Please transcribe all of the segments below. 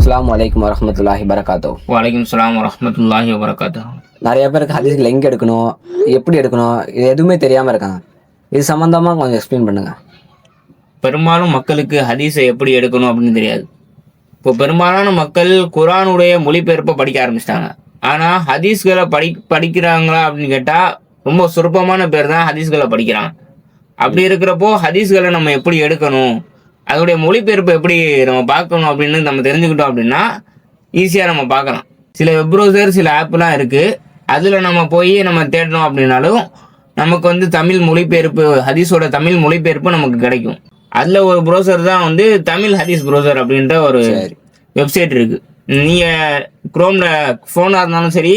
அஸ்ஸலாமு அலைக்கும் வரஹ்மத்துல்லாஹி வரகாத்துஹு. வலைக்கும் சலாம் வரஹ்மத்துல்லாஹி வபரகாத்துஹு. நிறைய பேருக்கு ஹதீஸ்கள் எங்கே எடுக்கணும், எப்படி எடுக்கணும், இது எதுவுமே தெரியாமல் இருக்காங்க. இது சம்மந்தமாக கொஞ்சம் எக்ஸ்பிளைன் பண்ணுங்க. பெரும்பாலும் மக்களுக்கு ஹதீஸை எப்படி எடுக்கணும் அப்படின்னு தெரியாது. இப்போ பெரும்பாலான மக்கள் குர்ஆனுடைய மொழிபெயர்ப்பை படிக்க ஆரம்பிச்சிட்டாங்க. ஆனால் ஹதீஸ்களை படிக்கிறாங்களா அப்படின்னு கேட்டால் ரொம்ப சுருப்பமான பேர் தான் ஹதீஸ்களை படிக்கிறாங்க. அப்படி இருக்கிறப்போ ஹதீஸ்களை நம்ம எப்படி எடுக்கணும், அதோடைய மொழிபெயர்ப்பு எப்படி நம்ம பார்க்கணும் அப்படின்னு நம்ம தெரிஞ்சுக்கிட்டோம் அப்படின்னா ஈஸியாக நம்ம பார்க்கலாம். சில வெப் ப்ரௌசர், சில ஆப்லாம் இருக்குது. அதில் நம்ம போய் நம்ம தேடணும் அப்படின்னாலும் நமக்கு வந்து தமிழ் மொழிபெயர்ப்பு, ஹதீஸோட தமிழ் மொழிபெயர்ப்பு நமக்கு கிடைக்கும். அதில் ஒரு ப்ரௌசர் தான் வந்து தமிழ் ஹதீஸ் ப்ரௌசர் அப்படின்ற ஒரு வெப்சைட் இருக்குது. நீங்கள் குரோமில் ஃபோனாக இருந்தாலும் சரி,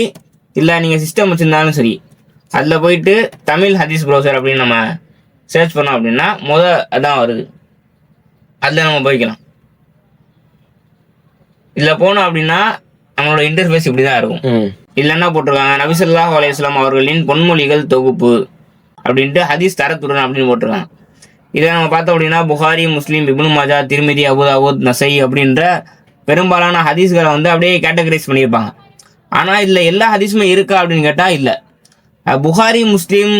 இல்லை நீங்கள் சிஸ்டம் வச்சுருந்தாலும் சரி, அதில் போயிட்டு தமிழ் ஹதீஸ் ப்ரௌசர் அப்படின்னு நம்ம சர்ச் பண்ணோம் அப்படின்னா அதான் வருது. அதில் நம்ம போய்க்கலாம். இதில் போனோம் அப்படின்னா நம்மளோட இன்டர்ஃபேஸ் இப்படி தான் இருக்கும். இல்லைன்னா போட்டிருக்காங்க நபி ஸல்லல்லாஹு அலைஹி வஸல்லம் அவர்களின் பொன்மொழிகள் தொகுப்பு அப்படின்ட்டு ஹதீஸ் தரத்துடன் அப்படின்னு போட்டிருக்காங்க. இதை நம்ம பார்த்தோம் அப்படின்னா புகாரி, முஸ்லீம், இப்னு மாஜா, திர்மிதி, அபூ தாவூத், நஸை அப்படின்ற பெரும்பாலான ஹதீஸ்களை வந்து அப்படியே கேட்டகரைஸ் பண்ணியிருப்பாங்க. ஆனால் இதில் எல்லா ஹதீஸுமே இருக்கா அப்படின்னு கேட்டால் இல்லை. புகாரி, முஸ்லீம்,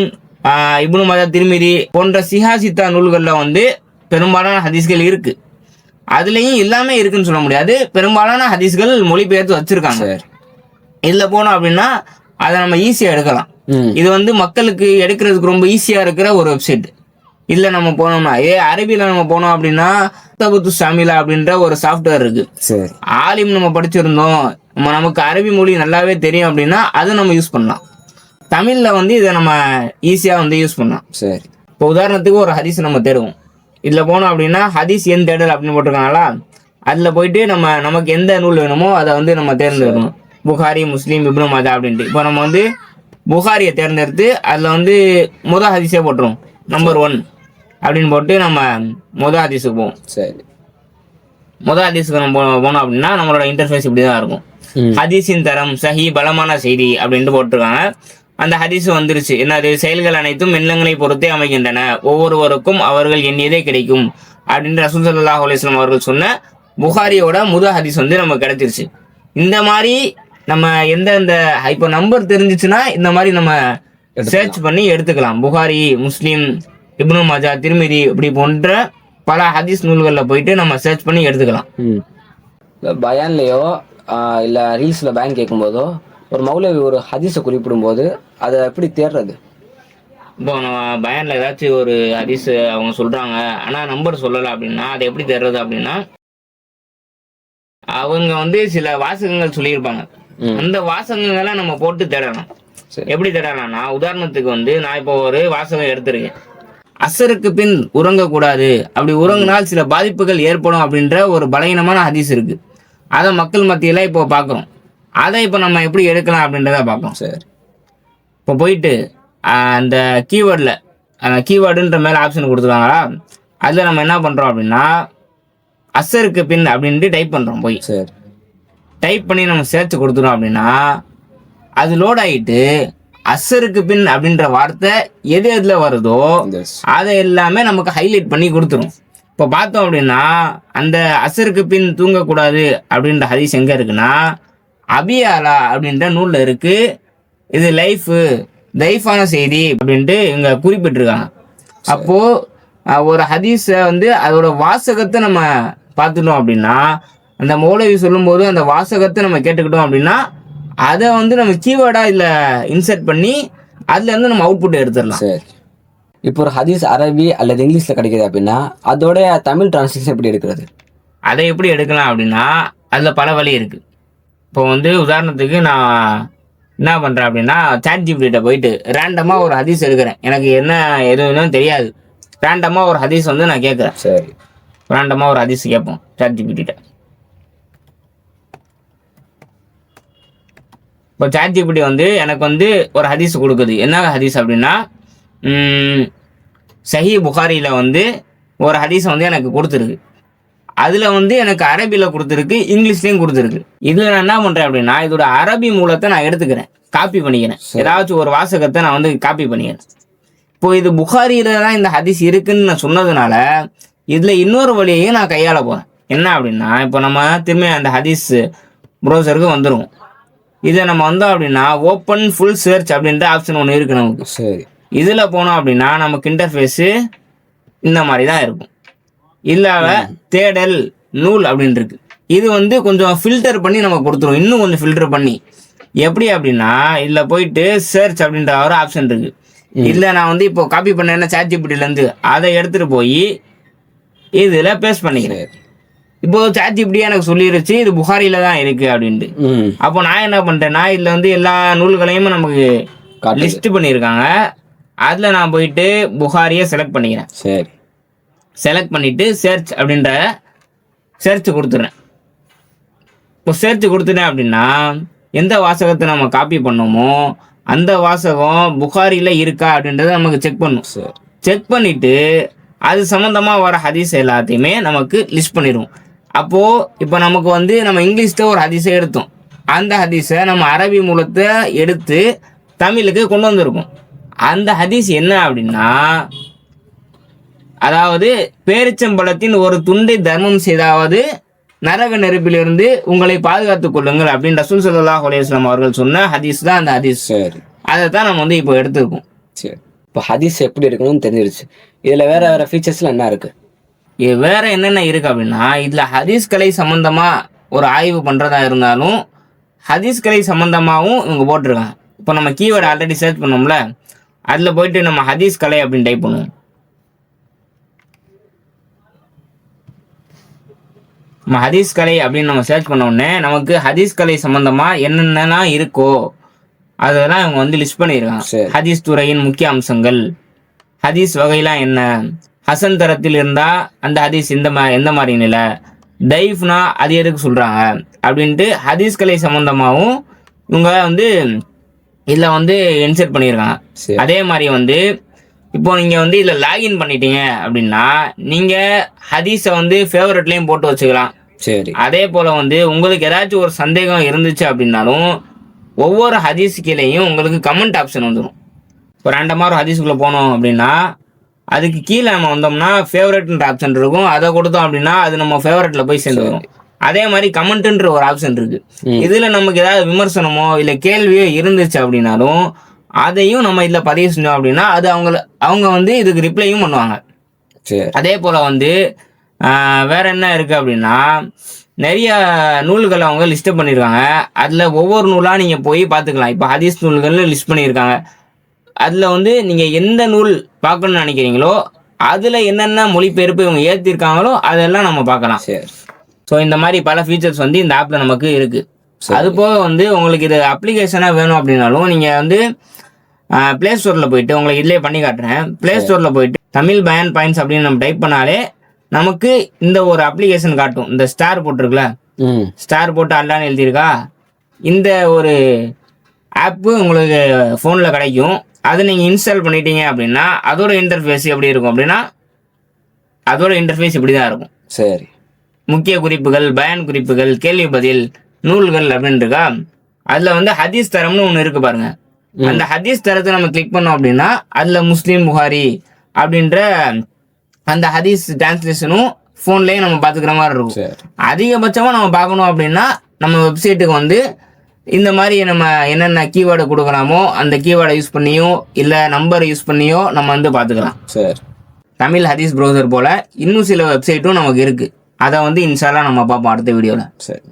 இப்னு மாஜா, திர்மிதி போன்ற சிஹாசித்தா நூல்களில் வந்து பெரும்பாலான ஹதீஸ்கள் இருக்கு. அதுலேயும் எல்லாமே இருக்குன்னு சொல்ல முடியாது. பெரும்பாலான ஹதீஸ்கள் மொழிபெயர்த்து வச்சிருக்காங்க. இதில் போனோம் அப்படின்னா அதை நம்ம ஈஸியாக எடுக்கலாம். இது வந்து மக்களுக்கு எடுக்கிறதுக்கு ரொம்ப ஈஸியாக இருக்கிற ஒரு வெப்சைட். இல்லை நம்ம போனோம்னா அரபியில் நம்ம போனோம் அப்படின்னா தபுத்து ஷாமிலா அப்படின்ற ஒரு சாஃப்ட்வேர் இருக்கு. ஆலிம் நம்ம படிச்சிருந்தோம், நமக்கு அரபி மொழி நல்லாவே தெரியும் அப்படின்னா அதை நம்ம யூஸ் பண்ணலாம். தமிழில் வந்து இதை நம்ம ஈஸியாக வந்து யூஸ் பண்ணலாம். சரி, இப்போ உதாரணத்துக்கு ஒரு ஹதீஸ் நம்ம தேடுவோம். இதில் போனோம் அப்படின்னா ஹதீஸ் என் தேடல் அப்படின்னு போட்டிருக்காங்களா, அதில் போயிட்டு நமக்கு எந்த நூல் வேணுமோ அதை வந்து நம்ம தேர்ந்தெடுக்கணும். புகாரி, முஸ்லீம், இப்னு மாஜா அப்படின்ட்டு. இப்போ நம்ம வந்து புகாரியை தேர்ந்தெடுத்து அதில் வந்து முதல் ஹதீஸே போட்டுருவோம். நம்பர் 1 அப்படின்னு போட்டு நம்ம முதல் ஹதீஸுக்கு போவோம். சரி, முதல் ஹதீஸுக்கு நம்ம போனோம் அப்படின்னா நம்மளோட இன்டர்ஃபேஸ் இப்படி தான் இருக்கும். ஹதீஸின் தரம் சஹி பலமான செய்தி அப்படின்ட்டு போட்டிருக்காங்க. அந்த ஹதீஸ் வந்துருச்சு. என்னது, செயல்கள் அனைத்தும் எண்ணங்களை பொறுத்தே அமைகின்றன, ஒவ்வொருவருக்கும் அவர்கள் எண்ணியதே கிடைக்கும் அப்படின்னு ரசூல் ஸல்லல்லாஹு அலைஹி வஸல்லம் அவர்கள் சொன்ன புகாரியோட முதல் ஹதீஸ் வந்து நமக்கு கிடைச்சிருச்சு. இந்த மாதிரி நம்ம எந்தெந்த இப்போ நம்பர் தெரிஞ்சிச்சுன்னா இந்த மாதிரி நம்ம சர்ச் பண்ணி எடுத்துக்கலாம். புகாரி, முஸ்லீம், இப்னு மாஜா, திர்மிதி இப்படி போன்ற பல ஹதீஸ் நூல்களில் போயிட்டு நம்ம சர்ச் பண்ணி எடுத்துக்கலாம். பயான்லையோ இல்லை ரீல்ஸில் பேங்க் கேட்கும்போதோ ஒரு மௌலவி ஒரு ஹதீஸை குறிப்பிடும் போது அதை எப்படி தேடுறது? இப்போ நம்ம பயானில் ஏதாச்சும் ஒரு ஹதீஸ் அவங்க சொல்கிறாங்க ஆனால் நம்பர் சொல்லலை அப்படின்னா அதை எப்படி தேடுறது அப்படின்னா, அவங்க வந்து சில வாசகங்கள் சொல்லியிருப்பாங்க. அந்த வாசகங்களை நம்ம போட்டு தேடலாம். எப்படி தேடலாம்னா, உதாரணத்துக்கு வந்து நான் இப்போ ஒரு வாசகம் எடுத்திருக்கேன். அசருக்கு பின் உறங்கக்கூடாது, அப்படி உறங்கினால் சில பாதிப்புகள் ஏற்படும் அப்படின்ற ஒரு பலகீனமான ஹதீஸ் இருக்கு. அதை மக்கள் மத்தியில் இப்போ பார்க்குறோம். அதை இப்போ நம்ம எப்படி எடுக்கலாம் அப்படின்றத பார்ப்போம். சரி, இப்போ போயிட்டு அந்த கீவேர்டில் கீவேர்டுன்ற மேலே ஆப்ஷன் கொடுத்துருக்காங்களா, அதில் நம்ம என்ன பண்ணுறோம் அப்படின்னா அசருக்கு பின் அப்படின்ட்டு டைப் பண்ணுறோம். போய் சரி டைப் பண்ணி நம்ம சர்ச் கொடுத்துறோம் அப்படின்னா அது லோட் ஆகிட்டு அசருக்கு பின் அப்படின்ற வார்த்தை எது எதில் வருதோ அதை எல்லாமே நமக்கு ஹைலைட் பண்ணி கொடுத்துரும். இப்போ பார்த்தோம் அப்படின்னா அந்த அசருக்கு பின் தூங்கக்கூடாது அப்படின்ற ஹதீஸ் எங்கே இருக்குன்னா அபியாலா அப்படின்ற நூலில் இருக்கு. இது லைஃபான செய்தி அப்படின்ட்டு இங்கே குறிப்பிட்டிருக்காங்க. அப்போது ஒரு ஹதீஸை வந்து அதோட வாசகத்தை நம்ம பார்த்துட்டோம் அப்படின்னா, அந்த மௌலவி சொல்லும்போது அந்த வாசகத்தை நம்ம கேட்டுக்கிட்டோம் அப்படின்னா அதை வந்து நம்ம கீவேர்டாக இதில் இன்சர்ட் பண்ணி அதுலேருந்து நம்ம அவுட்புட் எடுத்துடலாம். சரி, இப்போ ஒரு ஹதீஸ் அரபி அல்லது இங்கிலீஷில் கிடைக்குது அப்படின்னா அதோட தமிழ் டிரான்ஸ்லேஷன் எப்படி எடுக்கிறது? அதை எப்படி எடுக்கலாம் அப்படின்னா அதில் பல வழி இருக்குது. இப்போ வந்து உதாரணத்துக்கு நான் என்ன பண்ணுறேன் அப்படின்னா ChatGPT போயிட்டு ரேண்டமாக ஒரு ஹதீஸ் எடுக்கிறேன். எனக்கு என்ன எதுவும் தெரியாது. ரேண்டமாக ஒரு ஹதீஸ் வந்து நான் கேட்குறேன். சரி, ரேண்டமாக ஒரு ஹதீஸ் கேட்போம் ChatGPT. இப்போ ChatGPT வந்து எனக்கு வந்து ஒரு ஹதீஸ் கொடுக்குது. என்ன ஹதீஸ் அப்படின்னா சஹி புகாரியில் வந்து ஒரு ஹதீஸ் வந்து எனக்கு கொடுத்துருக்கு. அதில் வந்து எனக்கு அரபியில் கொடுத்துருக்கு, இங்கிலீஷ்லேயும் கொடுத்துருக்கு. இதில் நான் என்ன பண்ணுறேன் அப்படின்னா இதோட அரபி மூலத்தை நான் எடுத்துக்கிறேன், காப்பி பண்ணிக்கிறேன். ஏதாச்சும் ஒரு வாசகத்தை நான் வந்து காப்பி பண்ணிக்கிறேன். இப்போ இது புகாரியில் தான் இந்த ஹதீஸ் இருக்குன்னு நான் சொன்னதுனால இதில் இன்னொரு வழியையும் நான் கையாள போகிறேன். என்ன அப்படின்னா இப்போ நம்ம திரும்பி அந்த ஹதீஸ் ப்ரௌசருக்கு வந்துடும். இதை நம்ம வந்தோம் அப்படின்னா ஓப்பன் ஃபுல் சர்ச் அப்படின்ற ஆப்ஷன் ஒன்று இருக்குது நமக்கு. சரி. இதில் போனோம் அப்படின்னா நமக்கு இன்டர்ஃபேஸு இந்த மாதிரி தான் இருக்கும். இல்லாத தேடல் நூல் அப்படின்னு இருக்கு. இது வந்து கொஞ்சம் ஃபில்டர் பண்ணி நம்ம கொடுத்துரும், இன்னும் கொஞ்சம் ஃபில்டர் பண்ணி. எப்படி அப்படின்னா இதில் போயிட்டு சர்ச் அப்படின்ற ஒரு ஆப்ஷன் இருக்கு. இல்லை நான் வந்து இப்போ காப்பி பண்ணேன்னா ChatGPT-லேருந்து அதை எடுத்துகிட்டு போய் இதில் பேஸ்ட் பண்ணிக்கிறேன். இப்போ ChatGPT எனக்கு சொல்லிருச்சு இது புகாரில தான் இருக்கு அப்படின்ட்டு. அப்போ நான் என்ன பண்ணிட்டேன்னா இதில் வந்து எல்லா நூல்களையும் நமக்கு லிஸ்ட் பண்ணியிருக்காங்க. அதில் நான் போயிட்டு புகாரியை செலக்ட் பண்ணிக்கிறேன். சரி. செலக்ட் பண்ணிவிட்டு சர்ச் அப்படின்ற சர்ச் கொடுத்துட்றேன். இப்போ சர்ச் கொடுத்துட்டேன் அப்படின்னா எந்த வாசகத்தை நம்ம காப்பி பண்ணோமோ அந்த வாசகம் புகாரியில் இருக்கா அப்படின்றத நமக்கு செக் பண்ணும். செக் பண்ணிவிட்டு அது சம்மந்தமாக வர ஹதீஸ் எல்லாத்தையுமே நமக்கு லிஸ்ட் பண்ணிடுவோம். அப்போது இப்போ நமக்கு வந்து நம்ம இங்கிலீஷில் ஒரு ஹதீஸை எடுத்தோம், அந்த ஹதீஸை நம்ம அரபி மூலத்தை எடுத்து தமிழுக்கு கொண்டு வந்திருக்கோம். அந்த ஹதீஸ் என்ன அப்படின்னா, அதாவது பேரிச்சம்பழத்தின் ஒரு துண்டை தர்மம் செய்தாவது நரக நெருப்பிலிருந்து உங்களை பாதுகாத்துக் கொள்ளுங்கள் அப்படின்னு ரசூல் ஸல்லல்லாஹு அலைஹி வஸல்லம் அவர்கள் சொன்ன ஹதீஸ் தான் அந்த ஹதீஸ். சரி. அதை தான் நம்ம வந்து இப்போ எடுத்துருக்கோம். சரி. இப்போ ஹதீஸ் எப்படி இருக்கணும்னு தெரிஞ்சிருச்சு. இதில் வேற வேற ஃபீச்சர்ஸ்லாம் என்ன இருக்கு? இது வேற என்னென்ன இருக்கு அப்படின்னா இதில் ஹதீஸ் கலை சம்மந்தமாக ஒரு ஆய்வு பண்ணுறதா இருந்தாலும் ஹதீஸ் கலை சம்மந்தமாகவும் இவங்க போட்டிருக்காங்க. இப்போ நம்ம கீவேர்டு ஆல்ரெடி சர்ச் பண்ணோம்ல, அதில் போயிட்டு நம்ம ஹதீஸ் கலை அப்படின்னு டைப் பண்ணுவோம். நம்ம ஹதீஸ் கலை அப்படின்னு நம்ம சர்ச் பண்ண உடனே நமக்கு ஹதீஸ் கலை சம்மந்தமாக என்னென்னலாம் இருக்கோ அதெல்லாம் இவங்க வந்து லிஸ்ட் பண்ணியிருக்காங்க. ஹதீஸ் துறையின் முக்கிய அம்சங்கள், ஹதீஸ் வகையெல்லாம் என்ன, ஹசன் தரத்தில் இருந்தால் அந்த ஹதீஸ் எந்த மாதிரி நிலை, டைஃப்னா அது எதுக்கு சொல்கிறாங்க அப்படின்ட்டு ஹதீஸ் கலை சம்மந்தமாகவும் இவங்க வந்து இதில் வந்து இன்சர்ட் பண்ணியிருக்காங்க. அதே மாதிரி வந்து இப்போ நீங்கள் வந்து இதில் லாகின் பண்ணிட்டீங்க அப்படின்னா நீங்கள் ஹதீஸை வந்து ஃபேவரட்லேயும் போட்டு வச்சுக்கலாம். சரி. அதே போல் வந்து உங்களுக்கு ஏதாச்சும் ஒரு சந்தேகம் இருந்துச்சு அப்படின்னாலும் ஒவ்வொரு ஹதீஸ் கீழேயும் உங்களுக்கு கமெண்ட் ஆப்ஷன் வந்துடும். இப்போ ரேண்டமாக ஒரு ஹதீஸுக்குள்ளே போனோம் அப்படின்னா அதுக்கு கீழே நம்ம வந்தோம்னா ஃபேவரட்ன்ற ஆப்ஷன் இருக்கும். அதை கொடுத்தோம் அப்படின்னா அது நம்ம ஃபேவரட்டில் போய் சேர்ந்துடும். அதே மாதிரி கமெண்ட்ன்ற ஒரு ஆப்ஷன் இருக்கு. இதில் நமக்கு ஏதாவது விமர்சனமோ இல்லை கேள்வியோ இருந்துச்சு அப்படின்னாலும் அதையும் நம்ம இதில் பதிவு செஞ்சோம் அப்படின்னா அது அவங்க வந்து இதுக்கு ரிப்ளையும் பண்ணுவாங்க. அதே போல் வந்து வேற என்ன இருக்கு அப்படின்னா நிறைய நூல்களை அவங்க லிஸ்ட் பண்ணியிருக்காங்க. அதில் ஒவ்வொரு நூலாக நீங்கள் போய் பார்த்துக்கலாம். இப்போ ஹதீஸ் நூல்கள் லிஸ்ட் பண்ணியிருக்காங்க. அதில் வந்து நீங்கள் எந்த நூல் பார்க்கணும்னு நினைக்கிறீங்களோ அதில் என்னென்ன மொழிபெயர்ப்பு இவங்க ஏற்றிருக்காங்களோ அதெல்லாம் நம்ம பார்க்கலாம். ஸோ இந்த மாதிரி பல ஃபீச்சர்ஸ் வந்து இந்த ஆப்பில் நமக்கு இருக்குது. அது போக வந்து உங்களுக்கு இது அப்ளிகேஷனாக வேணும் அப்படின்னாலும் நீங்கள் வந்து ப்ளே ஸ்டோரில் போயிட்டு உங்களுக்கு இதிலே பண்ணி காட்டுறேன். ப்ளே ஸ்டோரில் போயிட்டு தமிழ் பயான் பாயிண்ட்ஸ் அப்படின்னு நம்ம டைப் பண்ணாலே நமக்கு இந்த ஒரு அப்ளிகேஷன் காட்டும். இந்த ஸ்டார் போட்டிருக்குல்ல, ஸ்டார் போட்டு அல்லான்னு எழுதியிருக்கா, இந்த ஒரு ஆப்பு உங்களுக்கு ஃபோனில் கிடைக்கும். அதை நீங்கள் இன்ஸ்டால் பண்ணிட்டீங்க அப்படின்னா அதோட இன்டர்ஃபேஸ் எப்படி இருக்கும் அப்படின்னா அதோட இன்டர்ஃபேஸ் இப்படி தான் இருக்கும். சரி. முக்கிய குறிப்புகள், பயான் குறிப்புகள், கேள்வி பதில், நூல்கள் அப்படின்னு இருக்கா. அதில் வந்து ஹதீஸ் தரம்னு ஒன்று இருக்கு பாருங்க. அந்த ஹதீஸ் தரத்தை நம்ம கிளிக் பண்ணோம் அப்படின்னா அதில் முஸ்லீம், புகாரி அப்படின்ற அந்த ஹதீஸ் டிரான்ஸ்லேஷனும் ஃபோன்லேயே நம்ம பார்த்துக்கிற மாதிரி இருக்கும். அதிகபட்சமாக நம்ம பார்க்கணும் அப்படின்னா நம்ம வெப்சைட்டுக்கு வந்து இந்த மாதிரி நம்ம என்னென்ன கீவேர்டை கொடுக்குறாமோ அந்த கீவேர்டை யூஸ் பண்ணியோ இல்லை நம்பரை யூஸ் பண்ணியோ நம்ம வந்து பார்த்துக்கலாம். தமிழ் ஹதீஸ் ப்ரௌசர் போல் இன்னும் சில வெப்சைட்டும் நமக்கு இருக்குது. அதை வந்து இன்ஷால்லா நம்ம பார்ப்போம் அடுத்த வீடியோவில். சரி.